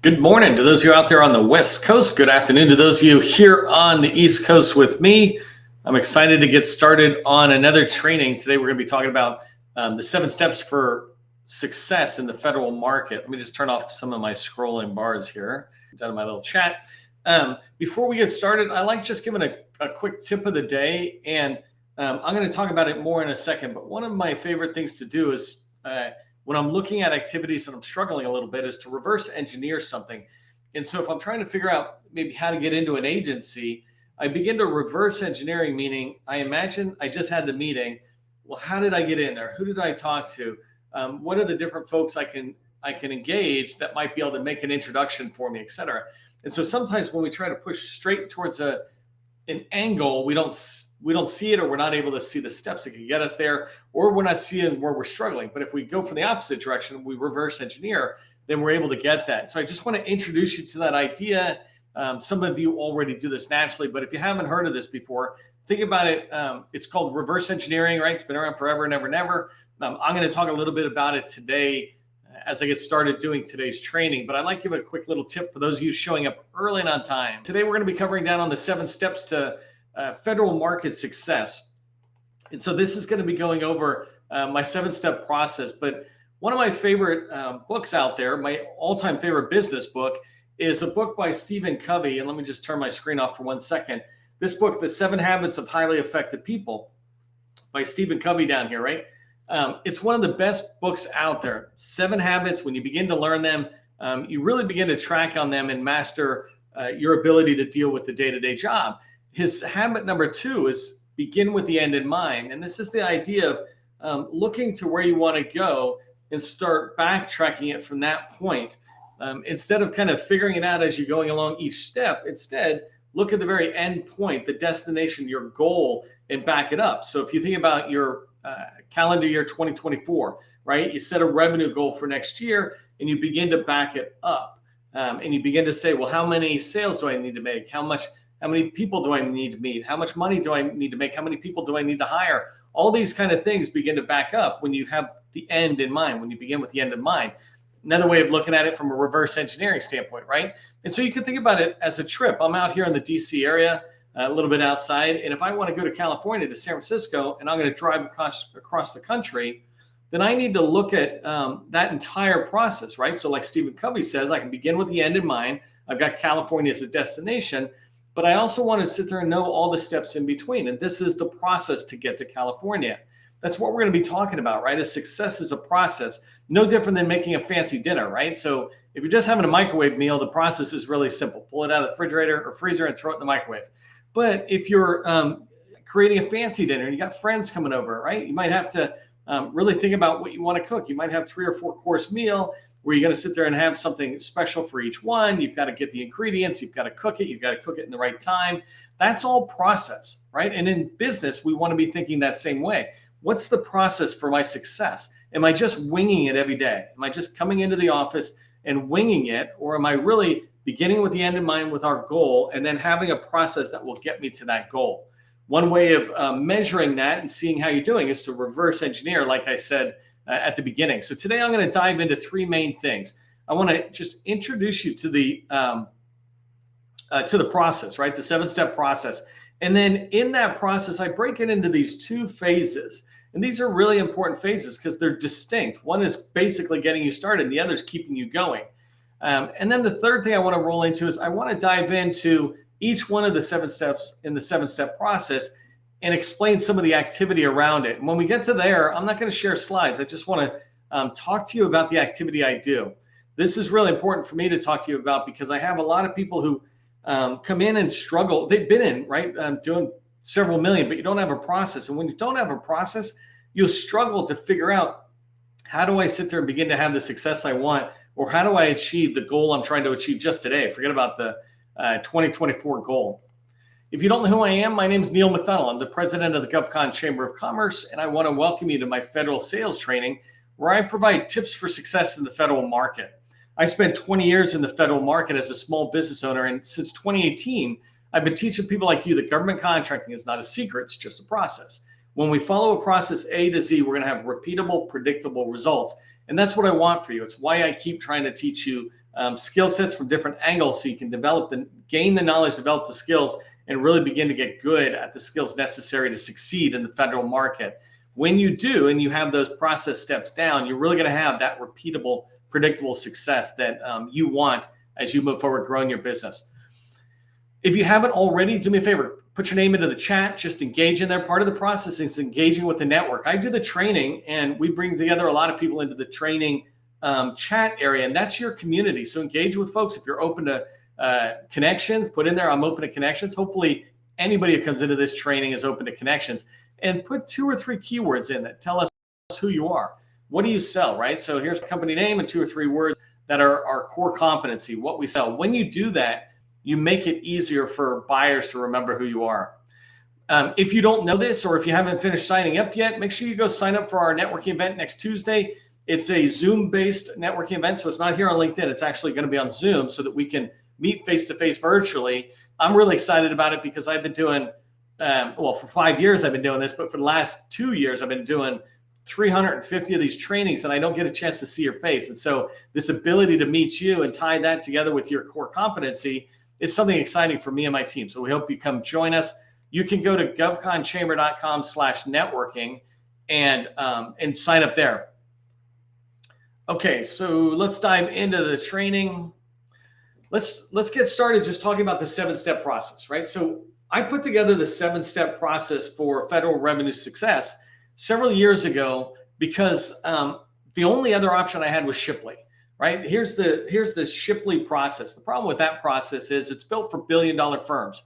Good morning to those of you out there on the West Coast. Good afternoon to those of you here on the East Coast with me. I'm excited to get started on another training. Today we're going to be talking about the 7 steps for success in the federal market. Let me just turn off some of my scrolling bars here. Done my little chat. Before we get started, I like just giving a quick tip of the day, and I'm going to talk about it more in a second. But one of my favorite things to do is when I'm looking at activities and I'm struggling a little bit is to reverse engineer something. And so if I'm trying to figure out maybe how to get into an agency, I begin to reverse engineering, meaning I imagine I just had the meeting. Well, how did I get in there? Who did I talk to? What are the different folks I can engage that might be able to make an introduction for me, et cetera. And so sometimes when we try to push straight towards an angle, we don't see it, or we're not able to see the steps that can get us there, or we're not seeing where we're struggling. But if we go from the opposite direction, we reverse engineer, then we're able to get that. So I just want to introduce you to that idea. Some of you already do this naturally, but if you haven't heard of this before, think about it. It's called reverse engineering, right? It's been around forever and ever and ever. I'm going to talk a little bit about it today as I get started doing today's training, but I'd like to give a quick little tip for those of you showing up early and on time. Today, we're going to be covering down on the 7 steps to federal market success. And so this is going to be going over my 7-step process. But one of my favorite books out there, my all-time favorite business book, is a book by Stephen Covey. And let me just turn my screen off for 1 second. This book, The 7 Habits of Highly Effective People, by Stephen Covey down here, right? It's one of the best books out there. 7 habits, when you begin to learn them, you really begin to track on them and master your ability to deal with the day-to-day job. His habit number 2 is begin with the end in mind. And this is the idea of looking to where you want to go and start backtracking it from that point. Instead of kind of figuring it out as you're going along each step, instead, look at the very end point, the destination, your goal, and back it up. So if you think about your calendar year 2024, right? You set a revenue goal for next year and you begin to back it up. And you begin to say, well, how many sales do I need to make? How many people do I need to meet? How much money do I need to make? How many people do I need to hire? All these kind of things begin to back up when you have the end in mind, when you begin with the end in mind. Another way of looking at it from a reverse engineering standpoint, right? And so you can think about it as a trip. I'm out here in the DC area, a little bit outside. And if I want to go to California, to San Francisco, and I'm going to drive across the country, then I need to look at that entire process, right? So like Stephen Covey says, I can begin with the end in mind. I've got California as a destination, but I also want to sit there and know all the steps in between. And this is the process to get to California. That's what we're going to be talking about, right? A success is a process, no different than making a fancy dinner, right? So if you're just having a microwave meal, the process is really simple. Pull it out of the refrigerator or freezer and throw it in the microwave. But if you're creating a fancy dinner and you got friends coming over, right? You might have to really think about what you want to cook. You might have 3 or 4 course meal where you're going to sit there and have something special for each one. You've got to get the ingredients. You've got to cook it. You've got to cook it in the right time. That's all process, right? And in business, we want to be thinking that same way. What's the process for my success? Am I just winging it every day? Am I just coming into the office and winging it? Or am I really beginning with the end in mind with our goal and then having a process that will get me to that goal? One way of measuring that and seeing how you're doing is to reverse engineer, like I said at the beginning. So today I'm going to dive into 3 main things. I want to just introduce you to the process, right? The 7-step process. And then in that process, I break it into these 2 phases. And these are really important phases because they're distinct. One is basically getting you started, and the other is keeping you going. And then the third thing I want to roll into is I want to dive into each one of the 7 steps in the 7-step process and explain some of the activity around it. And when we get to there, I'm not going to share slides. I just want to talk to you about the activity I do. This is really important for me to talk to you about because I have a lot of people who come in and struggle. They've been in, right, doing several million, but you don't have a process. And when you don't have a process, you'll struggle to figure out, how do I sit there and begin to have the success I want? Or how do I achieve the goal I'm trying to achieve just today? Forget about the 2024 goal. If you don't know who I am, my name is Neil McDonnell. I'm the president of the GovCon Chamber of Commerce, and I want to welcome you to my federal sales training, where I provide tips for success in the federal market. I spent 20 years in the federal market as a small business owner, and since 2018, I've been teaching people like you that government contracting is not a secret, it's just a process. When we follow a process A to Z, we're going to have repeatable, predictable results. And that's what I want for you. It's why I keep trying to teach you skill sets from different angles so you can gain the knowledge, develop the skills, and really begin to get good at the skills necessary to succeed in the federal market. When you do, and you have those process steps down, you're really going to have that repeatable, predictable success that you want as you move forward growing your business. If you haven't already, do me a favor, put your name into the chat, just engage in there. Part of the process is engaging with the network. I do the training, and we bring together a lot of people into the training chat area, and that's your community. So engage with folks. If you're open to connections, put in there, I'm open to connections. Hopefully anybody who comes into this training is open to connections, and put 2 or 3 keywords in that tell us who you are. What do you sell, right? So here's a company name and 2 or 3 words that are our core competency, what we sell. When you do that, you make it easier for buyers to remember who you are. If you don't know this, or if you haven't finished signing up yet, make sure you go sign up for our networking event next Tuesday. It's a Zoom-based networking event, so it's not here on LinkedIn. It's actually going to be on Zoom so that we can meet face-to-face virtually. I'm really excited about it because I've been doing, for 5 years I've been doing this, but for the last 2 years I've been doing 350 of these trainings, and I don't get a chance to see your face. And so this ability to meet you and tie that together with your core competency is something exciting for me and my team. So we hope you come join us. You can go to govconchamber.com/networking and sign up there. Okay, so let's dive into the training. Let's get started just talking about the 7-step process, right? So I put together the 7-step process for federal revenue success several years ago because the only other option I had was Shipley, right? Here's the Shipley process. The problem with that process is it's built for billion-dollar firms.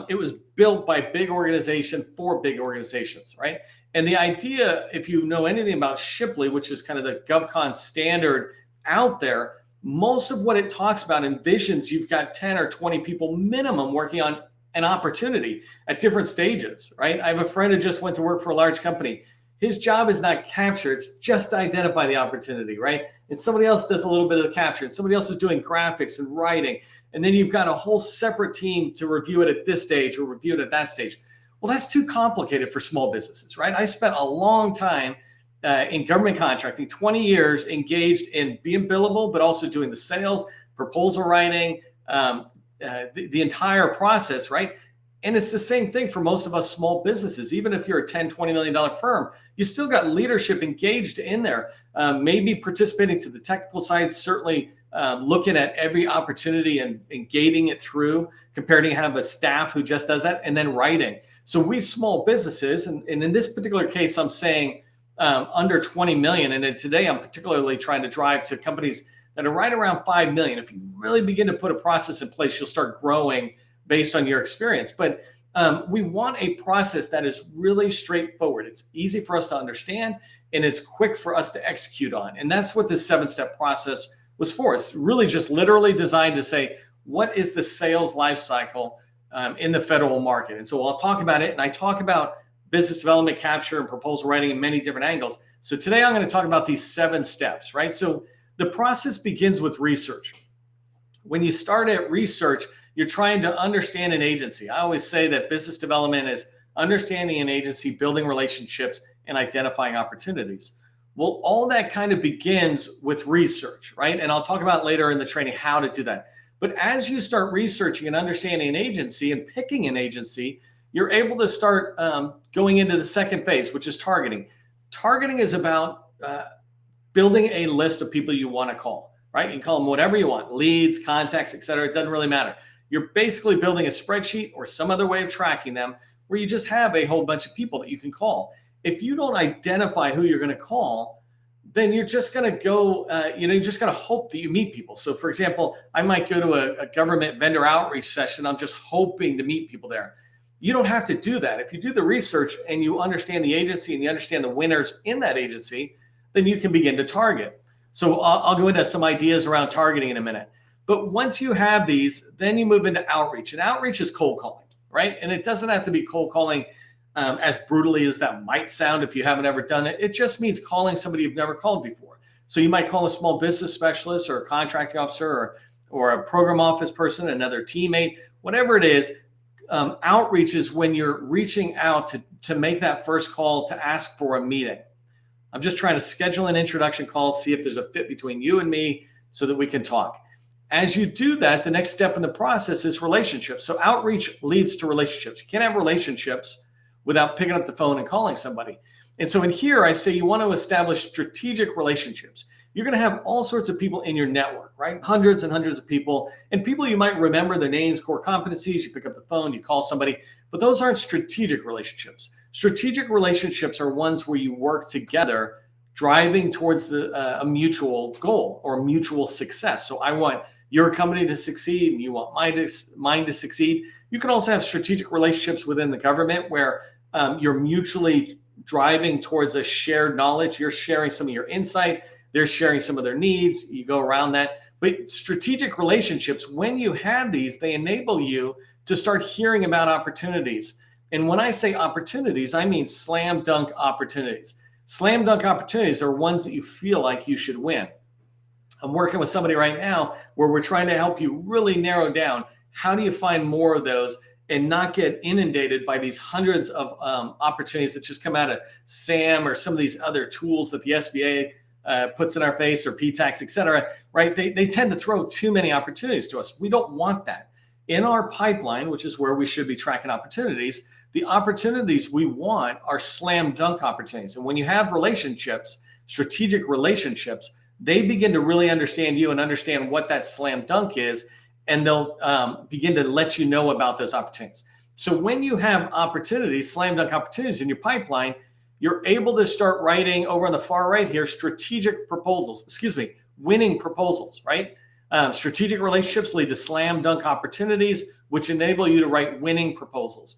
It was built by big organizations for big organizations, right? And the idea, if you know anything about Shipley, which is kind of the GovCon standard out there, most of what it talks about envisions you've got 10 or 20 people minimum working on an opportunity at different stages, right? I have a friend who just went to work for a large company. His job is not capture, it's just to identify the opportunity, right? And somebody else does a little bit of the capture, and somebody else is doing graphics and writing. And then you've got a whole separate team to review it at this stage or review it at that stage. Well, that's too complicated for small businesses, right? I spent a long time in government contracting, 20 years engaged in being billable, but also doing the sales, proposal writing, the entire process, right? And it's the same thing for most of us small businesses. Even if you're a $10, $20 million firm, you still got leadership engaged in there, maybe participating to the technical side, certainly looking at every opportunity and gating it through, compared to have a staff who just does that, and then writing. So we small businesses, and in this particular case, I'm saying under 20 million. And then today I'm particularly trying to drive to companies that are right around 5 million. If you really begin to put a process in place, you'll start growing based on your experience. But we want a process that is really straightforward. It's easy for us to understand, and it's quick for us to execute on. And that's what this 7-step process was for. It's really just literally designed to say, what is the sales life cycle in the federal market? And so I'll talk about it, and I talk about business development, capture, and proposal writing in many different angles. So today I'm going to talk about these 7 steps, right? So the process begins with research. When you start at research, you're trying to understand an agency. I always say that business development is understanding an agency, building relationships, and identifying opportunities. Well, all that kind of begins with research, right? And I'll talk about later in the training how to do that. But as you start researching and understanding an agency and picking an agency, you're able to start going into the second phase, which is targeting. Targeting is about building a list of people you want to call, right? You can call them whatever you want, leads, contacts, et cetera. It doesn't really matter. You're basically building a spreadsheet or some other way of tracking them where you just have a whole bunch of people that you can call. If you don't identify who you're going to call, then you're just going to go, you're just going to hope that you meet people. So for example, I might go to a government vendor outreach session. I'm just hoping to meet people there. You don't have to do that. If you do the research and you understand the agency and you understand the winners in that agency, then you can begin to target. So I'll go into some ideas around targeting in a minute. But once you have these, then you move into outreach. And outreach is cold calling, right? And it doesn't have to be cold calling as brutally as that might sound if you haven't ever done it. It just means calling somebody you've never called before. So you might call a small business specialist or a contracting officer or a program office person, another teammate, whatever it is. Outreach is when you're reaching out to make that first call to ask for a meeting. I'm just trying to schedule an introduction call, see if there's a fit between you and me so that we can talk. As you do that, the next step in the process is relationships. So outreach leads to relationships. You can't have relationships without picking up the phone and calling somebody. And so in here, I say you want to establish strategic relationships. You're going to have all sorts of people in your network, right? Hundreds and hundreds of people, and people you might remember their names, core competencies. You pick up the phone, you call somebody, but those aren't strategic relationships. Strategic relationships are ones where you work together, driving towards a mutual goal or mutual success. So I want your company to succeed and you want mine to succeed. You can also have strategic relationships within the government where you're mutually driving towards a shared knowledge. You're sharing some of your insight. They're sharing some of their needs. You go around that. But strategic relationships, when you have these, they enable you to start hearing about opportunities. And when I say opportunities, I mean slam dunk opportunities. Slam dunk opportunities are ones that you feel like you should win. I'm working with somebody right now where we're trying to help you really narrow down how do you find more of those and not get inundated by these hundreds of opportunities that just come out of SAM or some of these other tools that the SBA puts in our face, or PTAX, et cetera, right? They tend to throw too many opportunities to us. We don't want that. In our pipeline, which is where we should be tracking opportunities, the opportunities we want are slam dunk opportunities. And when you have relationships, strategic relationships, they begin to really understand you and understand what that slam dunk is, and they'll begin to let you know about those opportunities. So when you have opportunities, slam dunk opportunities in your pipeline, you're able to start writing over on the far right here, winning proposals, right? Strategic relationships lead to slam dunk opportunities, which enable you to write winning proposals.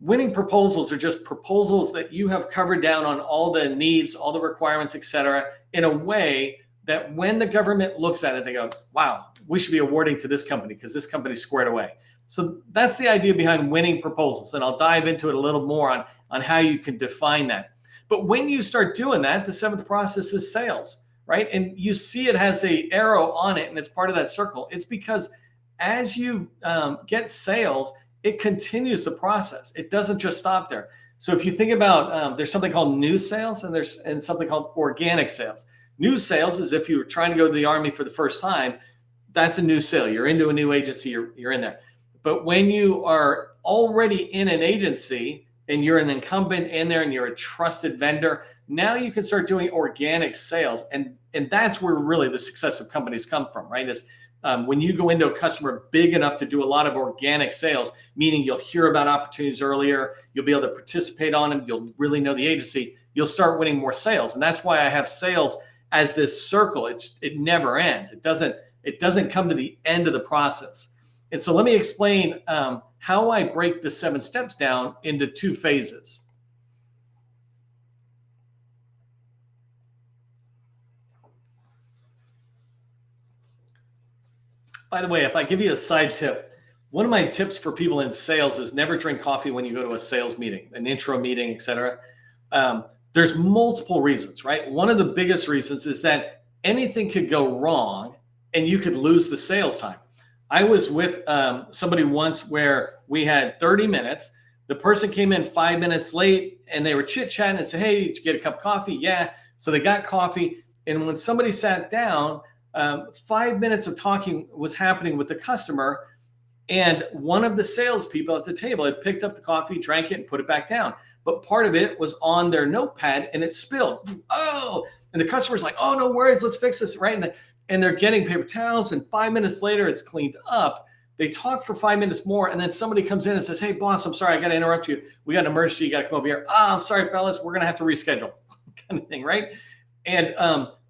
Winning proposals are just proposals that you have covered down on all the needs, all the requirements, et cetera, in a way that when the government looks at it, they go, wow, we should be awarding to this company because this company's squared away. So that's the idea behind winning proposals. And I'll dive into it a little more on how you can define that. But when you start doing that, the seventh process is sales, right? And you see it has an arrow on it and it's part of that circle. It's because as you get sales, it continues the process. It doesn't just stop there. So if you think about, there's something called new sales and something called organic sales. New sales is if you're trying to go to the Army for the first time, that's a new sale. You're into a new agency, you're in there. But when you are already in an agency and you're an incumbent in there and you're a trusted vendor, now you can start doing organic sales. And that's where really the success of companies come from, right? Is when you go into a customer big enough to do a lot of organic sales, meaning you'll hear about opportunities earlier, you'll be able to participate on them, you'll really know the agency, you'll start winning more sales. And that's why I have sales as this circle. It never ends. It doesn't come to the end of the process. And so let me explain how I break the 7 steps down into 2 phases. By the way, if I give you a side tip, one of my tips for people in sales is never drink coffee when you go to a sales meeting, an intro meeting, et cetera. There's multiple reasons, right? One of the biggest reasons is that anything could go wrong and you could lose the sales time. I was with somebody once where we had 30 minutes. The person came in 5 minutes late and they were chit-chatting and said, hey, did you get a cup of coffee? Yeah. So they got coffee. And when somebody sat down, 5 minutes of talking was happening with the customer. And one of the salespeople at the table had picked up the coffee, drank it, and put it back down. But part of it was on their notepad and it spilled. Oh, and the customer's like, oh, no worries, let's fix this, right? And they're getting paper towels, and 5 minutes later, it's cleaned up. They talk for 5 minutes more, and then somebody comes in and says, hey, boss, I'm sorry, I got to interrupt you. We got an emergency, you got to come over here. I'm sorry, fellas, we're going to have to reschedule, kind of thing, right? And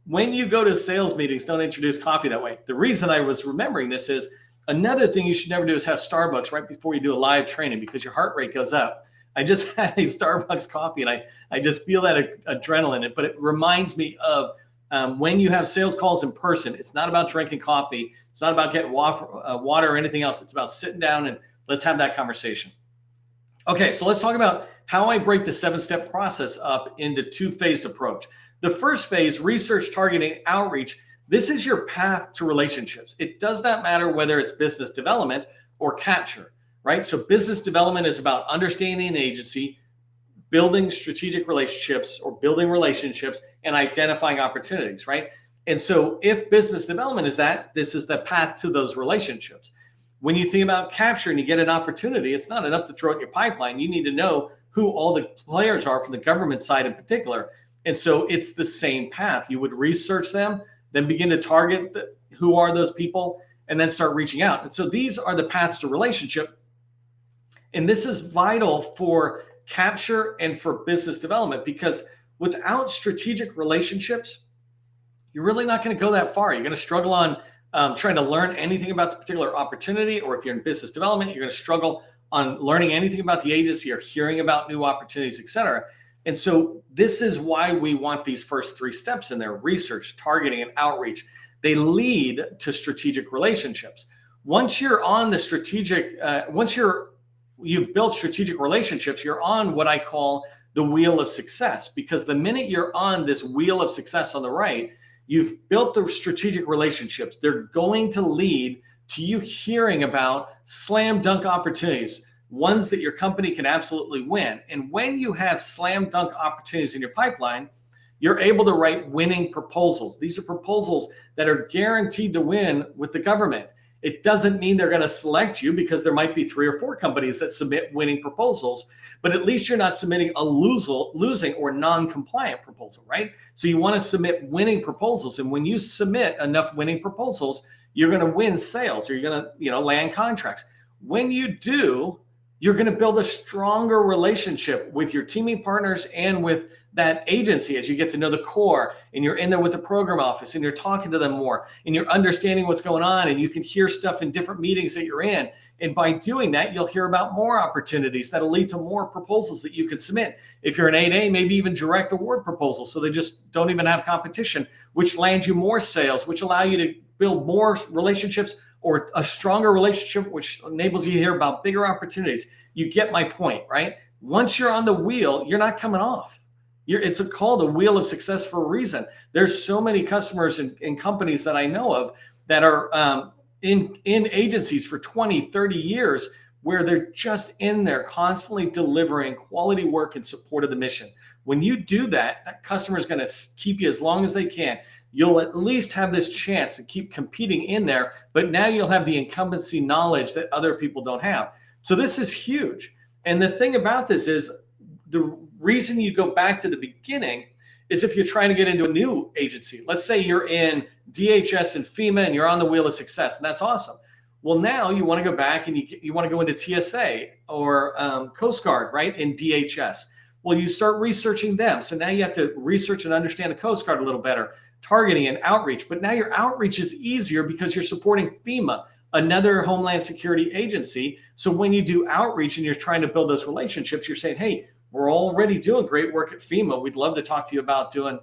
when you go to sales meetings, don't introduce coffee that way. The reason I was remembering this is another thing you should never do is have Starbucks right before you do a live training because your heart rate goes up. I just had a Starbucks coffee, and I just feel that adrenaline in it, but it reminds me of when you have sales calls in person. It's not about drinking coffee. It's not about getting water or anything else. It's about sitting down and let's have that conversation. Okay, so let's talk about how I break the 7-step process up into 2-phased approach. The first phase, research, targeting, outreach. This is your path to relationships. It does not matter whether it's business development or capture, right? So business development is about understanding an agency, building strategic relationships or building relationships, and identifying opportunities, right? And so if business development is that, this is the path to those relationships. When you think about capture and you get an opportunity, it's not enough to throw it in your pipeline. You need to know who all the players are from the government side in particular. And so it's the same path. You would research them, then begin to target who are those people, and then start reaching out. And so these are the paths to relationship. And this is vital for capture and for business development, because without strategic relationships, you're really not going to go that far. You're going to struggle on trying to learn anything about the particular opportunity, or if you're in business development, you're going to struggle on learning anything about the agency or hearing about new opportunities, et cetera. And so this is why we want these first three steps in there: research, targeting, and outreach. They lead to strategic relationships. Once you're on the strategic, you've built strategic relationships, you're on what I call the wheel of success, because the minute you're on this wheel of success on the right, you've built the strategic relationships. They're going to lead to you hearing about slam dunk opportunities, ones that your company can absolutely win. And when you have slam dunk opportunities in your pipeline, you're able to write winning proposals. These are proposals that are guaranteed to win with the government. It doesn't mean they're going to select you, because there might be 3 or 4 companies that submit winning proposals, but at least you're not submitting a losing or non-compliant proposal, right? So you want to submit winning proposals. And when you submit enough winning proposals, you're going to win sales, or you're going to, land contracts. When you do, you're going to build a stronger relationship with your teaming partners and with that agency as you get to know the core, and you're in there with the program office and you're talking to them more and you're understanding what's going on, and you can hear stuff in different meetings that you're in. And by doing that, you'll hear about more opportunities that'll lead to more proposals that you can submit. If you're an 8A, maybe even direct award proposals, so they just don't even have competition, which lands you more sales, which allow you to build more relationships, or a stronger relationship, which enables you to hear about bigger opportunities. You get my point, right? Once you're on the wheel, you're not coming off. It's called a wheel of success for a reason. There's so many customers and companies that I know of that are in agencies for 20, 30 years, where they're just in there constantly delivering quality work in support of the mission. When you do that, that customer is going to keep you as long as they can. You'll at least have this chance to keep competing in there, but now you'll have the incumbency knowledge that other people don't have. So this is huge. And the thing about this is, the reason you go back to the beginning is if you're trying to get into a new agency. Let's say you're in DHS and FEMA and you're on the wheel of success, and that's awesome. Well, now you want to go back and you want to go into TSA or Coast Guard, right, in DHS. Well, you start researching them. So now you have to research and understand the Coast Guard a little better, targeting and outreach. But now your outreach is easier because you're supporting FEMA, another Homeland Security agency. So when you do outreach and you're trying to build those relationships, you're saying, hey, we're already doing great work at FEMA. We'd love to talk to you about doing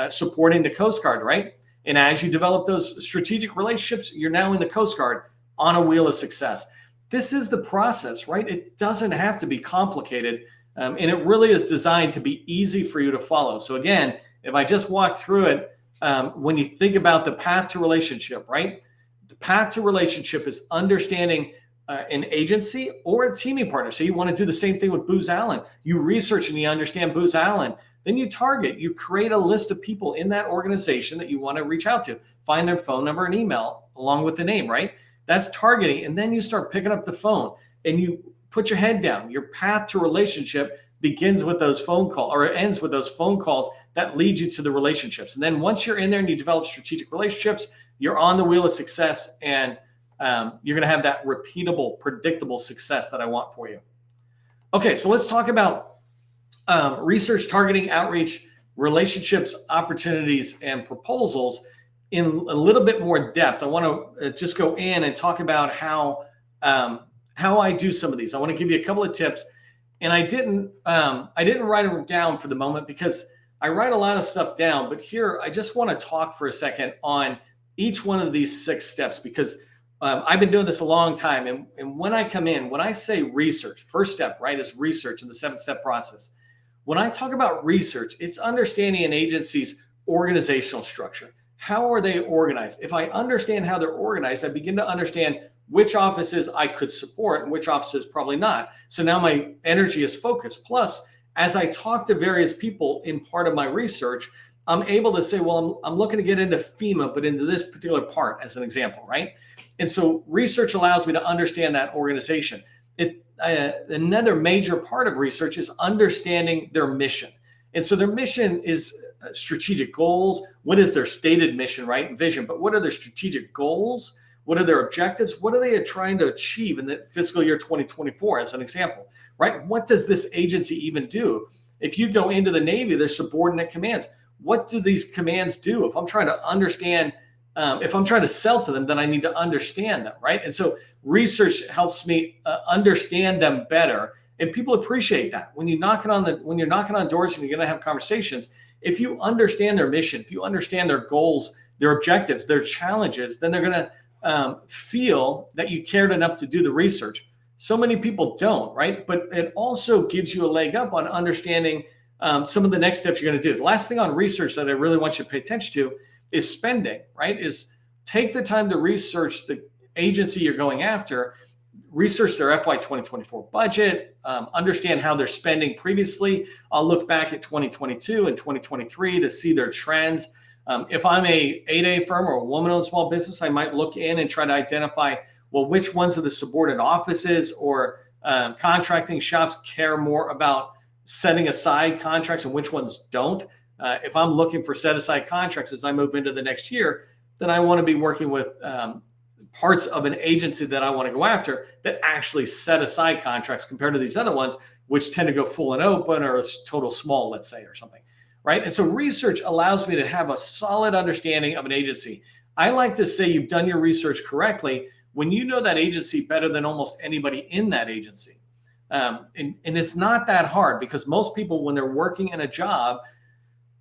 supporting the Coast Guard, right? And as you develop those strategic relationships, you're now in the Coast Guard on a wheel of success. This is the process, right? It doesn't have to be complicated. And it really is designed to be easy for you to follow. So again, if I just walk through it, when you think about the path to relationship, right? The path to relationship is understanding an agency or a teaming partner. So you want to do the same thing with Booz Allen. You research and you understand Booz Allen. Then you target, you create a list of people in that organization that you want to reach out to. Find their phone number and email along with the name, right? That's targeting. And then you start picking up the phone and you put your head down. Your path to relationship begins with those phone calls, or it ends with those phone calls that lead you to the relationships. And then once you're in there and you develop strategic relationships, you're on the wheel of success, and you're going to have that repeatable, predictable success that I want for you. Okay, so let's talk about research, targeting, outreach, relationships, opportunities, and proposals in a little bit more depth. I want to just go in and talk about how I do some of these. I want to give you a couple of tips, and I didn't write them down for the moment because I write a lot of stuff down. But here, I just want to talk for a second on each one of these 6 steps, because I've been doing this a long time. And when I come in, when I say research, first step, right, is research in the 7-step process. When I talk about research, it's understanding an agency's organizational structure. How are they organized? If I understand how they're organized, I begin to understand which offices I could support and which offices probably not. So now my energy is focused. Plus, as I talk to various people in part of my research, I'm able to say, well, I'm looking to get into FEMA, but into this particular part as an example, right? And so research allows me to understand that organization. Another major part of research is understanding their mission. And so their mission is strategic goals. What is their stated mission, right? And vision, but what are their strategic goals? What are their objectives? What are they trying to achieve in the fiscal year 2024, as an example, right? What does this agency even do? If you go into the Navy, there's subordinate commands. What do these commands do? If I'm trying to understand, if I'm trying to sell to them, then I need to understand them, right? And so research helps me understand them better, and people appreciate that. When you're knocking on doors and you're going to have conversations, if you understand their mission, if you understand their goals, their objectives, their challenges, then they're going to feel that you cared enough to do the research. So many people don't, right? But it also gives you a leg up on understanding some of the next steps you're going to do. The last thing on research that I really want you to pay attention to is spending, right? Is take the time to research the agency you're going after, research their FY 2024 budget, understand how they're spending previously. I'll look back at 2022 and 2023 to see their trends. If I'm a 8A firm or a woman-owned small business, I might look in and try to identify, well, which ones of the subordinate offices or contracting shops care more about setting aside contracts and which ones don't. If I'm looking for set aside contracts as I move into the next year, then I want to be working with parts of an agency that I want to go after that actually set aside contracts compared to these other ones, which tend to go full and open or total small, let's say, or something. Right. And so research allows me to have a solid understanding of an agency. I like to say you've done your research correctly when you know that agency better than almost anybody in that agency. And it's not that hard, because most people, when they're working in a job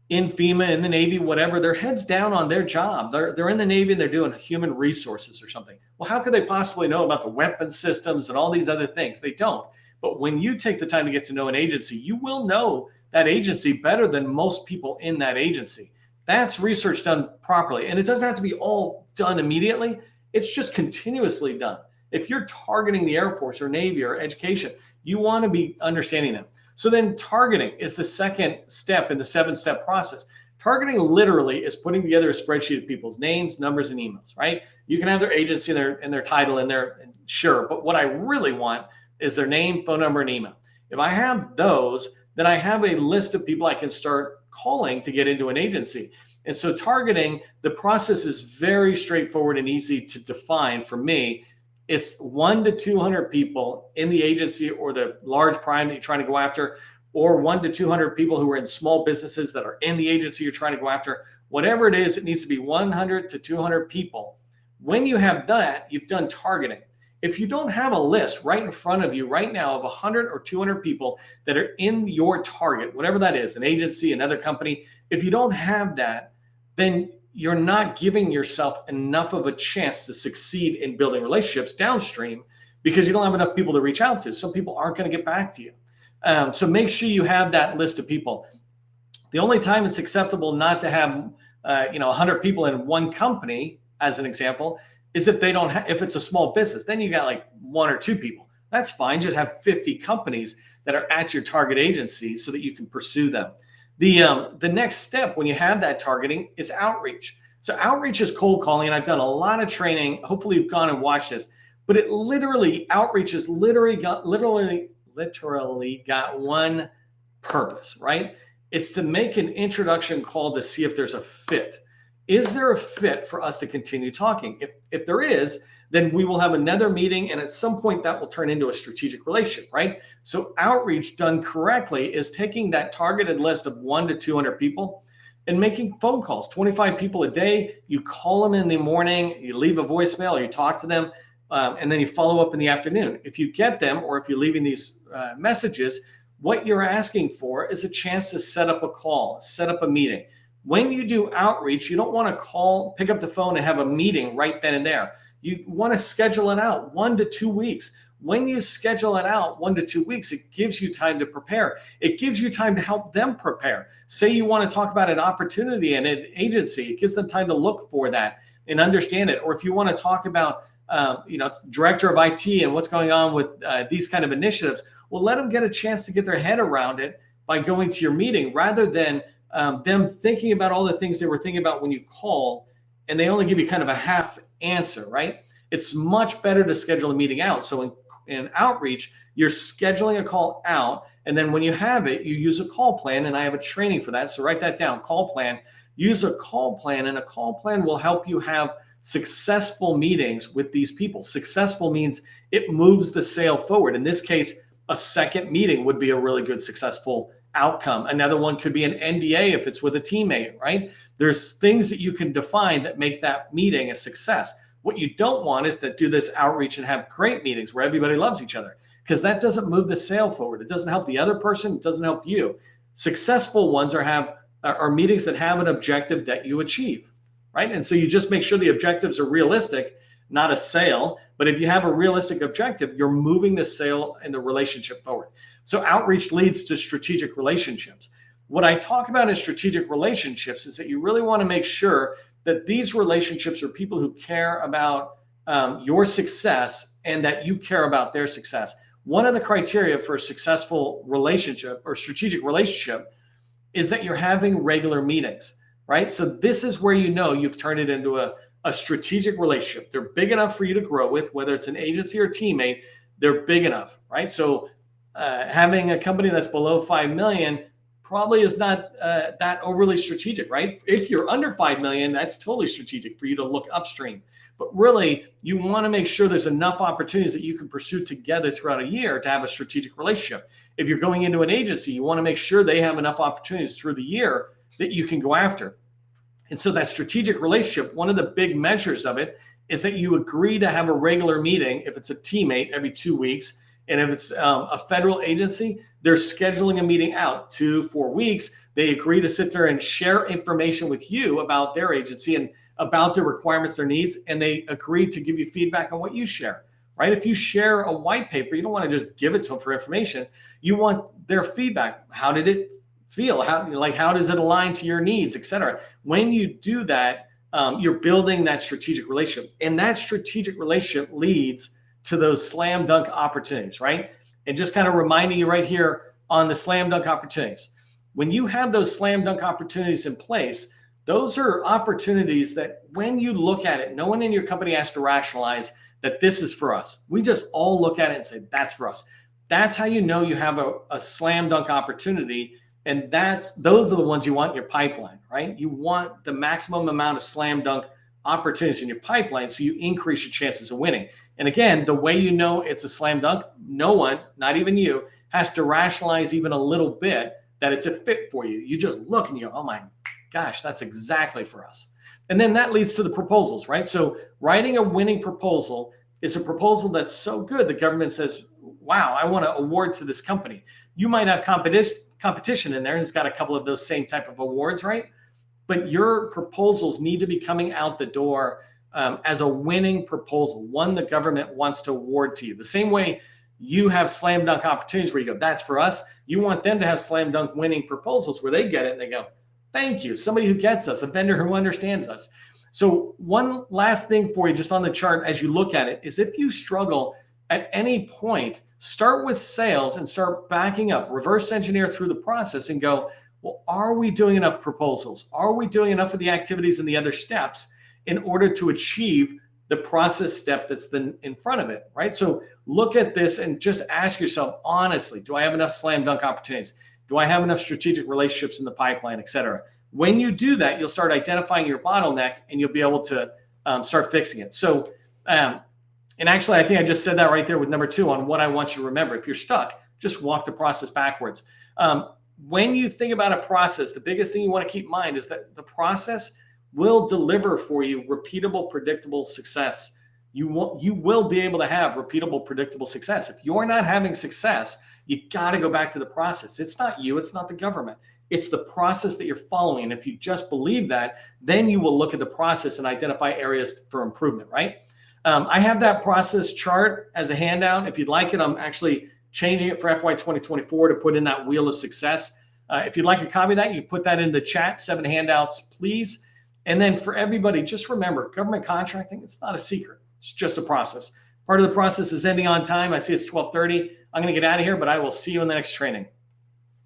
in FEMA, in the Navy, whatever, their head's down on their job. They're in the Navy and they're doing human resources or something. Well, how could they possibly know about the weapon systems and all these other things? They don't. But when you take the time to get to know an agency, you will know that agency better than most people in that agency. That's research done properly. And it doesn't have to be all done immediately. It's just continuously done. If you're targeting the Air Force or Navy or education, you want to be understanding them. So then targeting is the second step in the 7-step process. Targeting literally is putting together a spreadsheet of people's names, numbers, and emails, right? You can have their agency and their title in there, sure. But what I really want is their name, phone number, and email. If I have those, then I have a list of people I can start calling to get into an agency. And so targeting, the process is very straightforward and easy to define for me. It's 1 to 200 people in the agency or the large prime that you're trying to go after, or 1 to 200 people who are in small businesses that are in the agency you're trying to go after. Whatever it is, it needs to be 100 to 200 people. When you have that, you've done targeting. If you don't have a list right in front of you right now of 100 or 200 people that are in your target, whatever that is, an agency, another company, if you don't have that, then you're not giving yourself enough of a chance to succeed in building relationships downstream, because you don't have enough people to reach out to. Some people aren't going to get back to you. So make sure you have that list of people. The only time it's acceptable not to have 100 people in one company, as an example, is if they don't if it's a small business. Then you got like 1 or 2 people. That's fine. Just have 50 companies that are at your target agency so that you can pursue them. The next step when you have that targeting is outreach. So outreach is cold calling, and I've done a lot of training. Hopefully you've gone and watched this, but outreach has literally got one purpose, right? It's to make an introduction call to see if there's a fit. Is there a fit for us to continue talking? If there is, then we will have another meeting, and at some point that will turn into a strategic relationship, right? So outreach done correctly is taking that targeted list of 1 to 200 people and making phone calls, 25 people a day. You call them in the morning, you leave a voicemail, or you talk to them, and then you follow up in the afternoon. If you get them, or if you're leaving these messages, what you're asking for is a chance to set up a call, set up a meeting. When you do outreach, you don't want to pick up the phone and have a meeting right then and there. You want to schedule it out 1 to 2 weeks. When you schedule it out 1 to 2 weeks, it gives you time to prepare. It gives you time to help them prepare. Say you want to talk about an opportunity in an agency, it gives them time to look for that and understand it. Or if you want to talk about, director of IT and what's going on with these kind of initiatives, well, let them get a chance to get their head around it by going to your meeting, rather than them thinking about all the things they were thinking about when you called, and they only give you kind of a half answer, right? It's much better to schedule a meeting out. So in outreach, you're scheduling a call out, and then when you have it, you use a call plan, and I have a training for that. So write that down, call plan. Use a call plan, and a call plan will help you have successful meetings with these people. Successful means it moves the sale forward. In this case, a second meeting would be a really good successful outcome. Another one could be an NDA if it's with a teammate, right? There's things that you can define that make that meeting a success. What you don't want is to do this outreach and have great meetings where everybody loves each other, because that doesn't move the sale forward. It doesn't help the other person. It doesn't help you. Successful ones are meetings that have an objective that you achieve, right? And so you just make sure the objectives are realistic, not a sale. But if you have a realistic objective, you're moving the sale and the relationship forward. So outreach leads to strategic relationships. What I talk about in strategic relationships is that you really want to make sure that these relationships are people who care about your success and that you care about their success. One of the criteria for a successful relationship or strategic relationship is that you're having regular meetings, right? So this is where you know you've turned it into a strategic relationship. They're big enough for you to grow with, whether it's an agency or a teammate, they're big enough, right? So having a company that's below 5 million probably is not that overly strategic, right? If you're under 5 million, that's totally strategic for you to look upstream. But really, you want to make sure there's enough opportunities that you can pursue together throughout a year to have a strategic relationship. If you're going into an agency, you want to make sure they have enough opportunities through the year that you can go after. And so that strategic relationship, one of the big measures of it is that you agree to have a regular meeting. If it's a teammate, every 2 weeks. And if it's a federal agency, they're scheduling a meeting out 2-4 weeks. They agree to sit there and share information with you about their agency and about their requirements, their needs, and they agree to give you feedback on what you share, right? If you share a white paper, you don't want to just give it to them for information. You want their feedback. How did it feel? How does it align to your needs, et cetera? When you do that, you're building that strategic relationship, and that strategic relationship leads to those slam dunk opportunities, right? And just kind of reminding you right here on the slam dunk opportunities. When you have those slam dunk opportunities in place, those are opportunities that when you look at it, no one in your company has to rationalize that this is for us. We just all look at it and say, that's for us. That's how you know you have a slam dunk opportunity. And those are the ones you want in your pipeline, right? You want the maximum amount of slam dunk opportunities in your pipeline so you increase your chances of winning. And again, the way you know it's a slam dunk, no one, not even you, has to rationalize even a little bit that it's a fit for you. You just look and you go, oh my gosh, that's exactly for us. And then that leads to the proposals, right? So writing a winning proposal is a proposal that's so good the government says, wow, I want to award to this company. You might have competition in there, and it's got a couple of those same type of awards, right? But your proposals need to be coming out the door as a winning proposal, one the government wants to award to you. The same way you have slam dunk opportunities where you go, that's for us. You want them to have slam dunk winning proposals where they get it and they go, thank you, somebody who gets us, a vendor who understands us. So one last thing for you just on the chart as you look at it is if you struggle at any point, start with sales and start backing up, reverse engineer through the process and go, well, are we doing enough proposals? Are we doing enough of the activities and the other steps in order to achieve the process step that's then in front of it, right? So look at this and just ask yourself, honestly, do I have enough slam dunk opportunities? Do I have enough strategic relationships in the pipeline, et cetera? When you do that, you'll start identifying your bottleneck and you'll be able to start fixing it. So, and actually, I think I just said that right there with number 2 on what I want you to remember. If you're stuck, just walk the process backwards. When you think about a process, the biggest thing you want to keep in mind is that the process will deliver for you repeatable, predictable success. You will be able to have repeatable, predictable success. If you're not having success, you got to go back to the process. It's not you, it's not the government. It's the process that you're following. And if you just believe that, then you will look at the process and identify areas for improvement, right? I have that process chart as a handout. If you'd like it, I'm actually changing it for FY 2024 to put in that wheel of success. If you'd like a copy of that, you put that in the chat, 7 handouts, please. And then for everybody, just remember, government contracting, it's not a secret. It's just a process. Part of the process is ending on time. I see it's 12:30. I'm going to get out of here, but I will see you in the next training.